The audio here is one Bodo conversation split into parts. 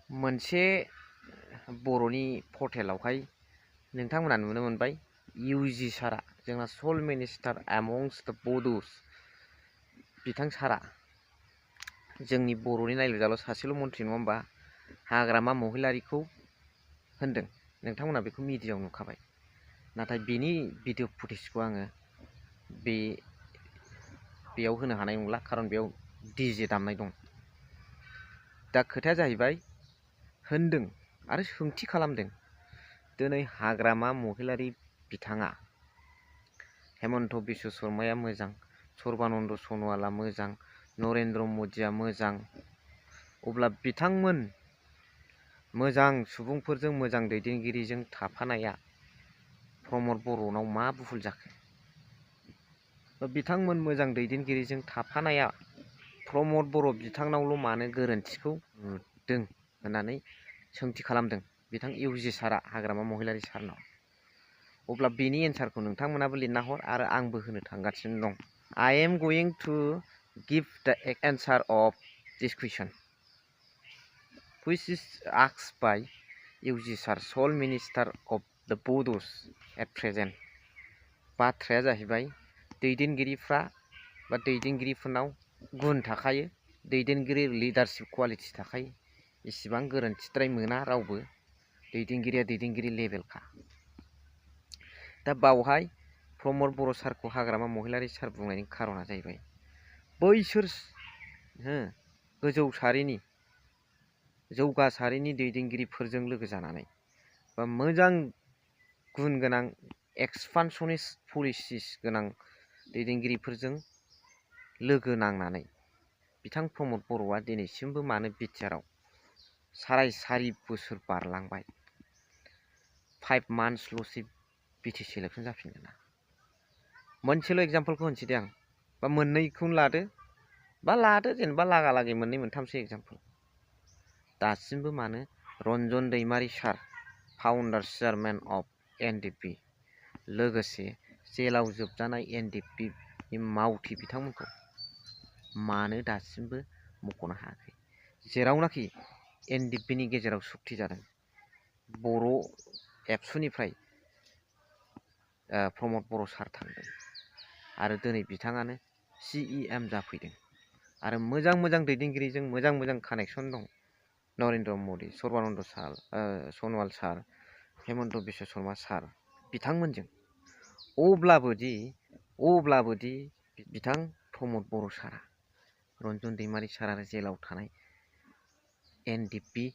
मोनसे बर'नि पर्टेलावहाय नोंथांमोना नुनो मोनबाय इउजि सारा जोंना सल मिनिस्टार एमंस द बड'स बिथां सारा जोंनि बर'नि नायल'जाल' सासेल' मन्थ्रि नङा होमबा हाग्रामा महिलारिखौ होनदों नोंथांमोना बेखौ मिडियायाव नुखाबाय नाथाय बिनि भिडिअ फुटेजखौ आङो बेयाव होनो हानाय नंला खारन बेयाव डिजे दामनाय दं। दा खोथाया जाहैबाय होनदों आरो सोंथि खालामदों दिनै हाग्रामा महिलारि बिथाङा हेमन्त बिश्व शर्माया मोजां, सर्बानन्द सन'वाला मोजां, नरेन्द्र मदिया मोजां, अब्ला बिथांमोन मोजां सुबुंफोरजों मोजां दैदेनगिरिजों थाफानाया प्रमद बर'नाव मा भुल जाखो? बिथांमोन मोजां दैदेनगिरिजों थाफानाया प्रमद बर' बिथांनावल' मानो गोरोन्थिखौ नुदों होननानै सोंथि खालामदों बिथां इउजि सारा हाग्रामा महिलारि सारनाव। अब्ला बेनि एन्सारखौ नोंथांमोनाबो लिरना हर आरो आंबो होनो थांगासिनो दं। I am going to give the answer of this question which is asked by UG Sir, Sole Minister of the Bodos at present. बाथ्राया जाहैबाय दैदेनगिरिफ्रा बा दैदेनगिरिफोरनाव गुन थाखायो, दैदेनगिरि लिडारशिप क्वालिटि थाखायो, इसिबां गोरोन्थिद्राय मोना रावबो, दैदेनगिरिया दैदेनगिरि लेभेलखा। दा बावहाय प्रमद बर' सारखौ हाग्रामा महिलारि सार बुंनायनि खारना जाहैबाय बैसोर गोजौ सारिनि जौगा सारिनि दैदेनगिरिफोरजों लोगो जानानै बा मोजां गुन गोनां एक्सपानसनिस्ट पलिसिस गोनां दैदेनगिरिफोरजों लोगो नांनानै बिथां प्रमद बर'आ दिनैसिमबो मानो बिटिआरआव साराय बोसोर बारलांबाय 5 मान्थसल'सै बिटिसि इलेक्सन जाफिनगोन ना। मोनसेल' एग्जाम्पलखौ होनसै दे आं बा मोननैखौनो लादो जेनेबा लागालागै मोननै मोनथामसो एग्जाम्पल। दासिमबो मानो रन्जन दैमारि सार फाउन्डार चेयारमेन अफ एनडिपि लोगोसे जेलाव जोबजानाय एनडिपि नि मावथि बिथांमोनखौ मानो दासिमबो मख'नो हायाखै? जेरावनाखि एनडिपिनि गेजेराव सुक्ति जादों बर' एबसुनिफ्राय प्रमद बर' सार थांदों आरो दिनै बिथाङानो CEM जाफैदों आरो मोजां दैदेनगिरिजों मोजां कानेक्सन दं। नरेन्द्र मदि, सर्बानन्द सन'वाल सार, हेमन्त बिश्व शर्मा सार बिथांमोनजों अब्लाबोदि बिथां प्रमद बर' सारा रन्जन दैमारि सार आरो जेलाव थानाय एनडिपि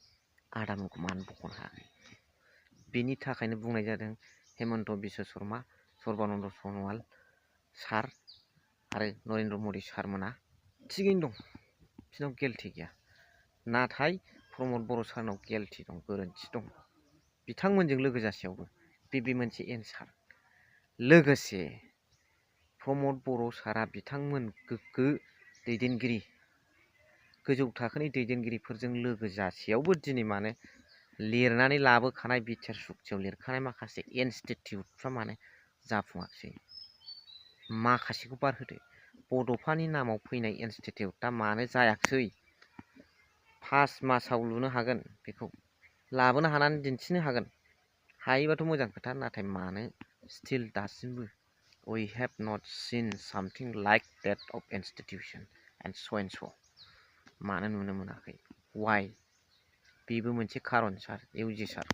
आदामोनखौ मानो बख'नो हायाखै? बेनि थाखायनो बुंनाय जादों हेमन्त बिश्व शर्मा, सर्बानन्द सन'वाल सार आरो नरेन्द्र मदि सारमोना थिगैनो दं, बिसोरनाव गिल्टि गैया। नाथाय प्रमद बर' सारनाव गिल्टि दं, गोरोन्थि दं बिथांमोनजों लोगो जासेयावबो। बे मोनसे एन्सार। लोगोसे प्रमद बर' सारा बिथांमोन गोग्गो दैदेनगिरि गोजौ थाखोनि दैदेनगिरिफोरजों लोगो जासेयावबो दिनै मानो लिरनानै लाबोखानाय बिटिआर सुक्तियाव लिरखानाय माखासे इनस्टिटिउटफ्रा मानो जाफुङाखिसै? माखासेखौ बारहोदो, बड'फानि नामाव फैनाय इनस्टिटिउटआ मानो जायाखिसै? 5 मासाव लुनो हागोन, बेखौ लाबोनो हानानै दिन्थिनो हागोन, हायोबाथ' मोजां खोथा। नाथाय मानो स्टिल दासिमबो we have not seen something like that of institution and so मानो नुनो मोनाखै? Why? बेबो मोनसे खारन सार इउजि सार,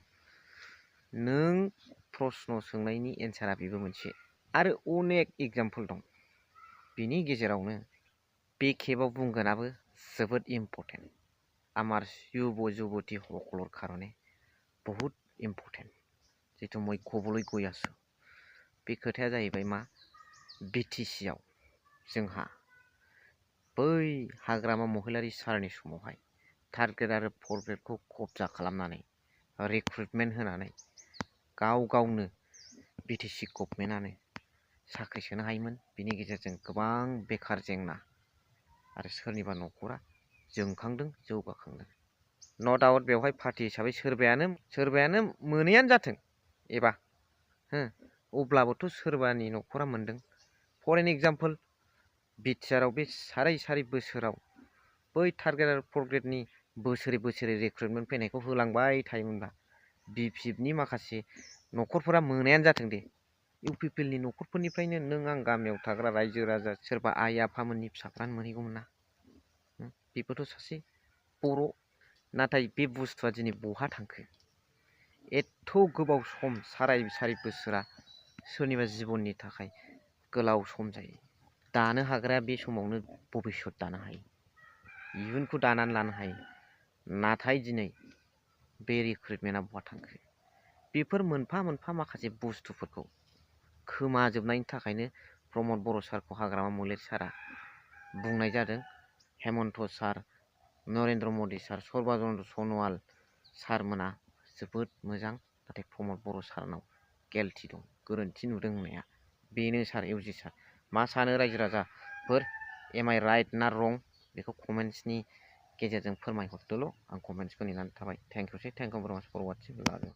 नों प्रश्न सोंनायनि एन्सारा बेबो मोनसे आरो अनेक एग्जाम्पल दं। बिनि गेजेरावनो बे खेबाव बुंगोनाबो जोबोद इम्पर्टेन्ट। आमार युब युबती সকলৰ কাৰণে बहुत इम्पर्टेन्ट, जिथु মই ক'বলৈ गৈ आছো। बे खोथाया जाहैबाय मा, बिटिसिआव जोंहा बै हाग्रामा महिलारि सारनि समावहाय थार्ड ग्रेड आरो फर्थ ग्रेडखौ कब्जा खालामनानै रिक्रुटमेन्ट होनानै गावनो बिटिसि गभर्नमेन्टआनो साख्रि सोनो हायोमोन। बिनि गेजेरजों गोबां बेखार जेंना आरो सोरनिबा न'खरा जोंखांदों, जौगाखांदों। न' डाउट बेवहाय पार्टि हिसाबै सोरबायानो मोनैयानो जाथों एबा अब्लाबोथ' सोरबानि न'खरा मोनदों। फर एन एग्जाम्पल बिटिआरआव बे साराय बोसोराव बै थार्ड ग्रेड आरो फर्थ ग्रेडनि बोसोरे बोसोरे रिक्रुटमेन्ट फैनायखौ होलांबाय थायोमोनब्ला BPFनि माखासे न'खरफोरा मोनायानो जाथों दे UPPLनि न'खरफोरनिफ्रायनो नों आं गामियाव थाग्रा रायजो राजा सोरबा आइ आफामोननि फिसाफ्रानो मोनहैगौमोन ना। बेबोथ' सासे बर'। नाथाय बे बुस्थुआ दिनै बहा थांखो? एथ' गोबाव सम साराय बोसोरा सोरनिबा जिबननि थाखाय गोलाव सम जायो। दानो हाग्राया बे समावनो भबिष्यत दानो हायो, इयुनखौ दानानै लानो हायो। नाथाय दिनै बे रिक्रुटमेन्टआ बहा थांखो? बेफोर मोनफा मोनफा माखासे बुस्थुफोरखौ खोमाजोबनायनि थाखायनो प्रमद बर' सारखौ हाग्रामा महिलारी सारआ बुंनाय जादों। हेमन्त सार, नरेन्द्र मदि सार, सर्बानन्द सन'वाल सारमोना जोबोद मोजां, नाथाय प्रमद बर' सारनाव गिल्टि दं, गोरोन्थि नुदों होननाया बेनो सार। इउजि सार मा सानो रायजो राजाफोर? एम आइ राइट ना रं? बेखौ कमेन्ट्सनि गेजेरजों फोरमायहरदोल'। आं कमेन्ट्सखौ नेनानै थाबाय। थेंक इउ भेरि माच फर वाचिं।